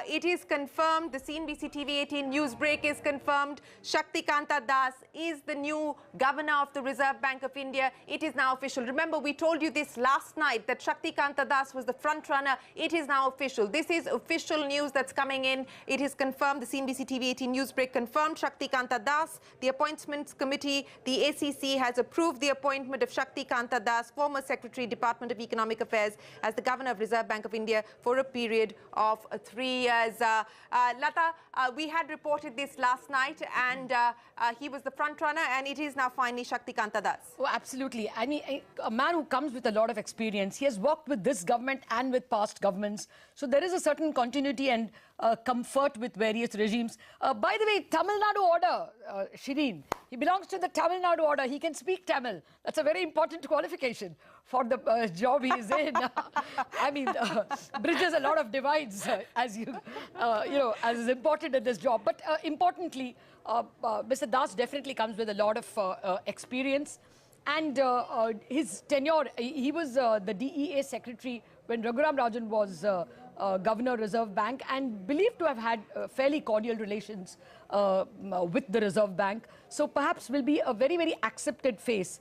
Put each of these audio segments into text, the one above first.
it is confirmed. The CNBC TV18 news break is confirmed. Shaktikanta Das is the new governor of the Reserve Bank of India. It is now official. Remember, we told you this last night that Shaktikanta Das was the front runner. It is now official. This is official news that's coming in. It is confirmed. The CNBC TV18 news break confirmed Shaktikanta Das. The Appointments Committee, the ACC, has approved the appointment of Shaktikanta Das, former Secretary, Department of Economic Affairs, as the governor of Reserve Bank of India for a period of 3 years. Lata, we had reported this last night, and he was the front runner, and it is now finally Shaktikanta Das. Oh, absolutely. I mean, a man who comes with a lot of experience. He has worked with this government and with past governments. So there is a certain continuity and comfort with various regimes. By the way, Tamil Nadu order, Shireen, he belongs to the Tamil Nadu order. He can speak Tamil. That's a very important qualification for the job he is in. I mean, bridges a lot of divides, as you know, as is important in this job. But importantly, Mr. Das definitely comes with a lot of experience. And his tenure, he was the DEA secretary when Raghuram Rajan was Governor Reserve Bank, and believed to have had fairly cordial relations with the Reserve Bank. So perhaps will be a very, very accepted face.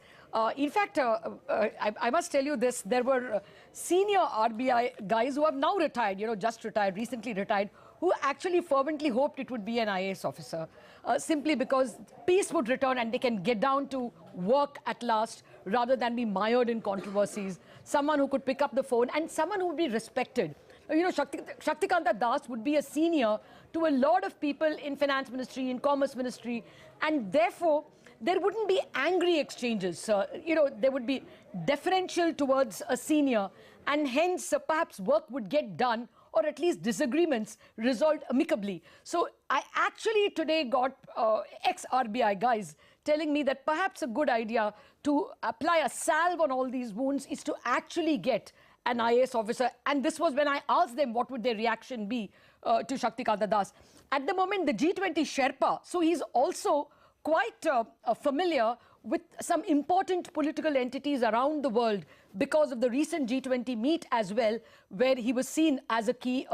In fact, I must tell you this, there were senior RBI guys who have now retired, you know, just retired, recently retired, who actually fervently hoped it would be an IAS officer, simply because peace would return and they can get down to work at last rather than be mired in controversies. Someone who could pick up the phone and someone who would be respected. You know, Shaktikanta Das would be a senior to a lot of people in finance ministry, in commerce ministry, and therefore there wouldn't be angry exchanges. You know, there would be deferential towards a senior, and hence perhaps work would get done, or at least disagreements resolved amicably. So I actually today got ex-RBI guys telling me that perhaps a good idea to apply a salve on all these wounds is to actually get an IAS officer. And this was when I asked them what would their reaction be to Shaktikanta Das. At the moment, the G20 Sherpa, so he's also quite familiar with some important political entities around the world because of the recent G20 meet as well, where he was seen as a key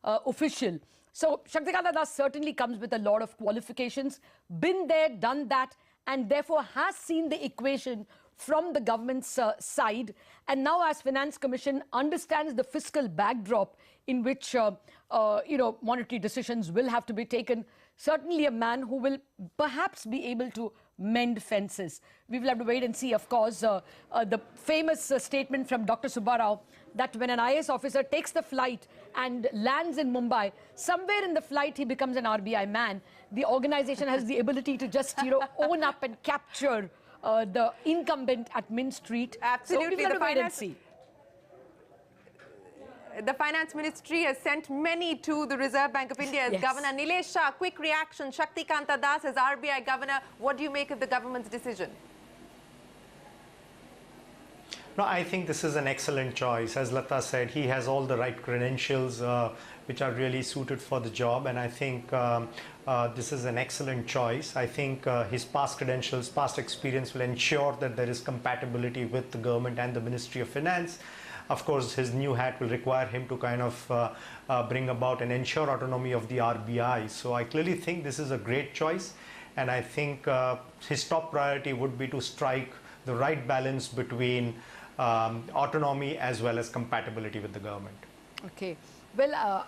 official. So Shaktikanta Das certainly comes with a lot of qualifications, been there, done that, and therefore has seen the equation from the government's side, and now as Finance Commission understands the fiscal backdrop in which you know, monetary decisions will have to be taken. Certainly a man who will perhaps be able to mend fences. We will have to wait and see, of course, the famous statement from Dr. Subbarao that when an IAS officer takes the flight and lands in Mumbai, somewhere in the flight he becomes an RBI man. The organization has the ability to just, you know, own up and capture the incumbent at Mint Street. Absolutely. So we will have to wait and see. The Finance Ministry has sent many to the Reserve Bank of India as Governor. Nilesh Shah, quick reaction. Shaktikanta Das as RBI Governor. What do you make of the government's decision? No, I think this is an excellent choice. As Lata said, he has all the right credentials which are really suited for the job, and I think this is an excellent choice. I think his past credentials, past experience will ensure that there is compatibility with the government and the Ministry of Finance. Of course, his new hat will require him to kind of bring about and ensure autonomy of the RBI. So I clearly think this is a great choice, and I think his top priority would be to strike the right balance between autonomy as well as compatibility with the government. Okay. Well,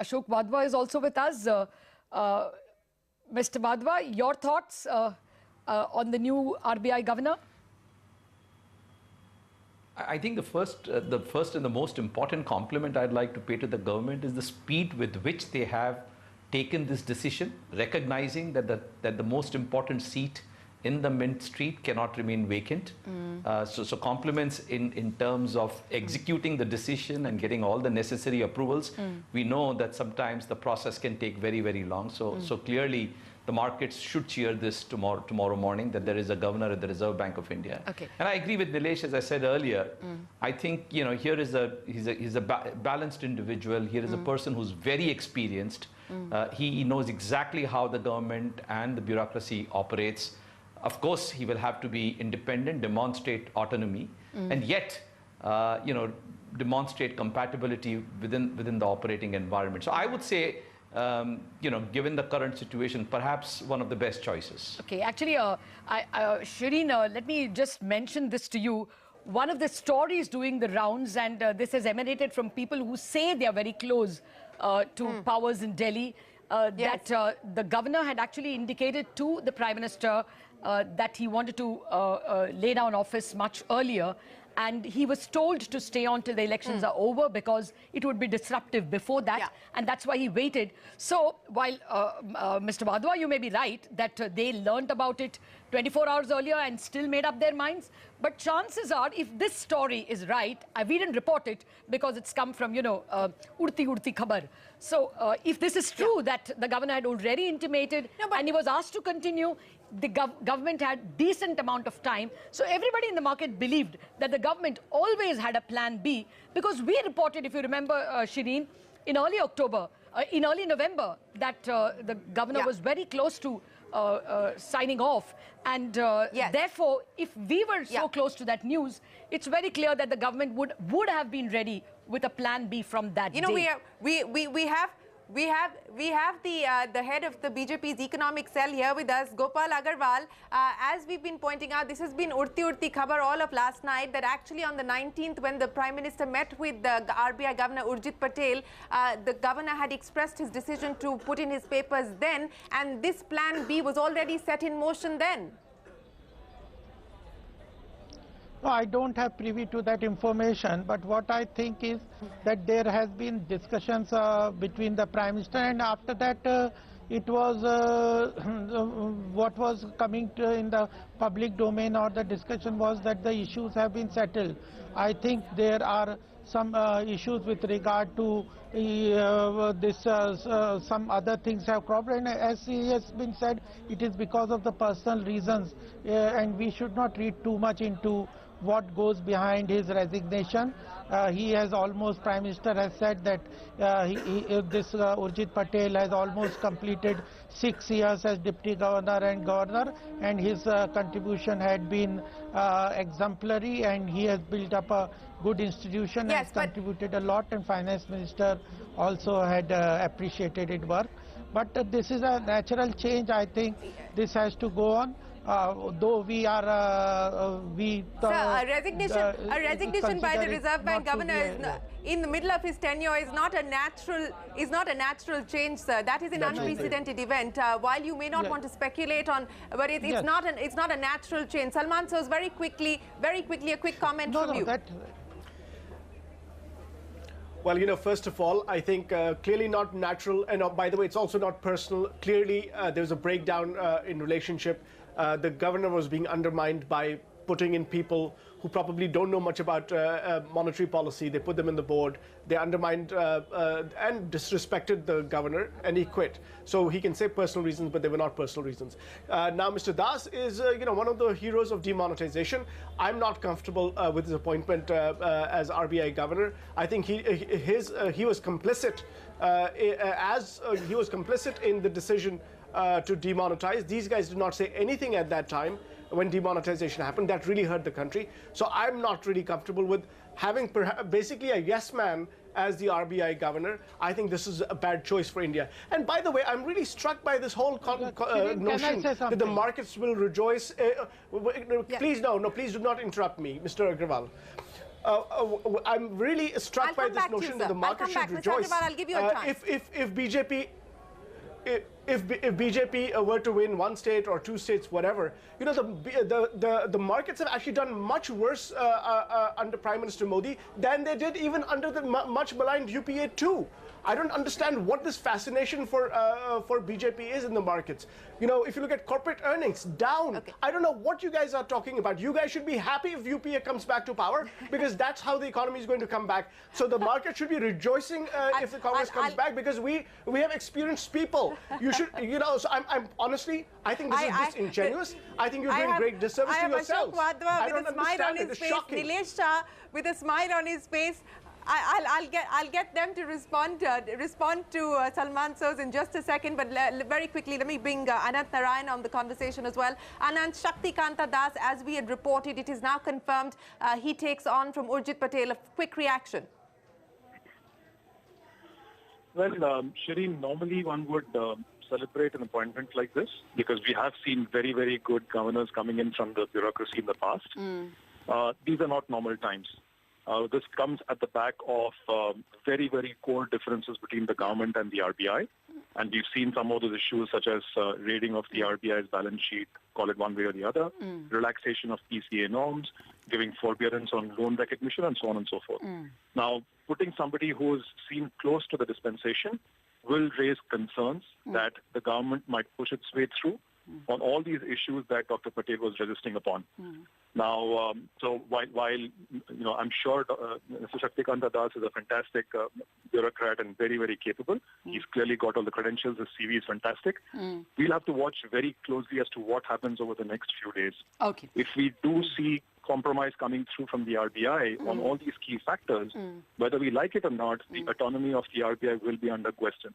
Ashok Wadhwa is also with us. Mr. Wadhwa, your thoughts on the new RBI governor? I think the first and the most important compliment I'd like to pay to the government is the speed with which they have taken this decision, recognizing that the most important seat in the Mint Street cannot remain vacant. So compliments in terms of executing the decision and getting all the necessary approvals. We know that sometimes the process can take very, very long. So clearly the markets should cheer this tomorrow morning, that there is a governor at the Reserve Bank of India. Okay. And I agree with Nilesh, as I said earlier. I think, you know, here is he's a balanced individual. Here is a person who's very experienced. He knows exactly how the government and the bureaucracy operates. Of course, he will have to be independent, demonstrate autonomy, and yet, you know, demonstrate compatibility within the operating environment. So I would say, given the current situation, perhaps one of the best choices. Okay, actually, Shireen, let me just mention this to you. One of the stories doing the rounds, and this has emanated from people who say they are very close to powers in Delhi, that the governor had actually indicated to the Prime Minister that he wanted to lay down office much earlier. And he was told to stay on till the elections are over because it would be disruptive before that. And that's why he waited. So while, Mr. Wadhwa, you may be right that they learnt about it 24 hours earlier and still made up their minds. But chances are, if this story is right, we didn't report it because it's come from, urti khabar. So if this is true that the governor had already intimated and he was asked to continue, the government had decent amount of time. So everybody in the market believed that the government always had a plan B, because we reported, if you remember, Shireen, in early November, that the governor was very close to signing off. And therefore, if we were so close to that news, it's very clear that the government would have been ready with a plan B from that day. We have the head of the BJP's economic cell here with us, Gopal Agarwal. As we've been pointing out, this has been urti khabar all of last night, that actually on the 19th, when the Prime Minister met with the RBI Governor Urjit Patel, the governor had expressed his decision to put in his papers then, and this plan B was already set in motion then. No, I don't have privy to that information, but what I think is that there has been discussions between the Prime Minister, and after that it was what was coming in the public domain, or the discussion was that the issues have been settled. I think there are some issues with regard to some other things have cropped, and as has been said, it is because of the personal reasons, and we should not read too much into what goes behind his resignation. He has almost, Prime Minister has said that Urjit Patel has almost completed 6 years as Deputy Governor and Governor, and his contribution had been exemplary, and he has built up a good institution and contributed a lot, and Finance Minister also had appreciated his work. But this is a natural change. I think this has to go on. Though we are, a resignation by the Reserve Bank Governor in the middle of his tenure is not a natural change, sir. That is an unprecedented event. While you may not want to speculate on, but it's not a natural change. Salman, so very quickly, a quick comment from you. Well, first of all, I think clearly not natural, and by the way, it's also not personal. Clearly, there's a breakdown in relationship. The governor was being undermined by putting in people who probably don't know much about monetary policy. They put them in the board. They undermined and disrespected the governor, and he quit. So he can say personal reasons, but they were not personal reasons. Now, Mr. Das is, one of the heroes of demonetization. I'm not comfortable with his appointment as RBI governor. I think he was complicit he was complicit in the decision to demonetize. These guys did not say anything at that time when demonetization happened. That really hurt the country. So I'm not really comfortable with having basically a yes man as the RBI governor. I think this is a bad choice for India. And by the way, I'm really struck by this whole notion that the markets will rejoice. Please, please do not interrupt me, Mr. Agarwal. I'm really struck by this notion that the market should rejoice. Mr. Agarwal, I'll give you a chance. If BJP were to win 1 state or 2 states, whatever, the markets have actually done much worse under Prime Minister Modi than they did even under the much maligned UPA 2. I don't understand what this fascination for BJP is in the markets. If you look at corporate earnings, down. Okay. I don't know what you guys are talking about. You guys should be happy if UPA comes back to power, because that's how the economy is going to come back. So the market should be rejoicing if the Congress comes back, because we have experienced people. You should, so I'm honestly, I think this is disingenuous. I think you're doing great disservice to yourselves. I have Ashok Wadhwa with a smile on his face, Nilesh Shah with a smile on his face. I'll get them to respond to Salman Soz in just a second, but very quickly let me bring Anant Narayan on the conversation as well. Anant, Shaktikanta Das, as we had reported, it is now confirmed he takes on from Urjit Patel. A quick reaction. Well, Shireen, normally one would celebrate an appointment like this because we have seen very, very good governors coming in from the bureaucracy in the past. These are not normal times. This comes at the back of very, very core differences between the government and the RBI. And we've seen some of those issues such as raiding of the RBI's balance sheet, call it one way or the other, relaxation of PCA norms, giving forbearance on loan recognition, and so on and so forth. Now, putting somebody who's seen close to the dispensation will raise concerns that the government might push its way through on all these issues that Dr. Patel was resisting upon. Now, so while I'm sure Mr. Shaktikanta Das is a fantastic bureaucrat and very, very capable. He's clearly got all the credentials. His CV is fantastic. We'll have to watch very closely as to what happens over the next few days. Okay. If we do see compromise coming through from the RBI on all these key factors, whether we like it or not, the autonomy of the RBI will be under question.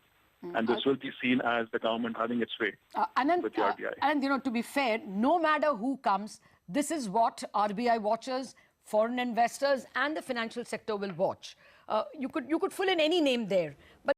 And this will be seen as the government having its way with the RBI. And, to be fair, no matter who comes, this is what RBI watchers, foreign investors and the financial sector will watch. You could fill in any name there. But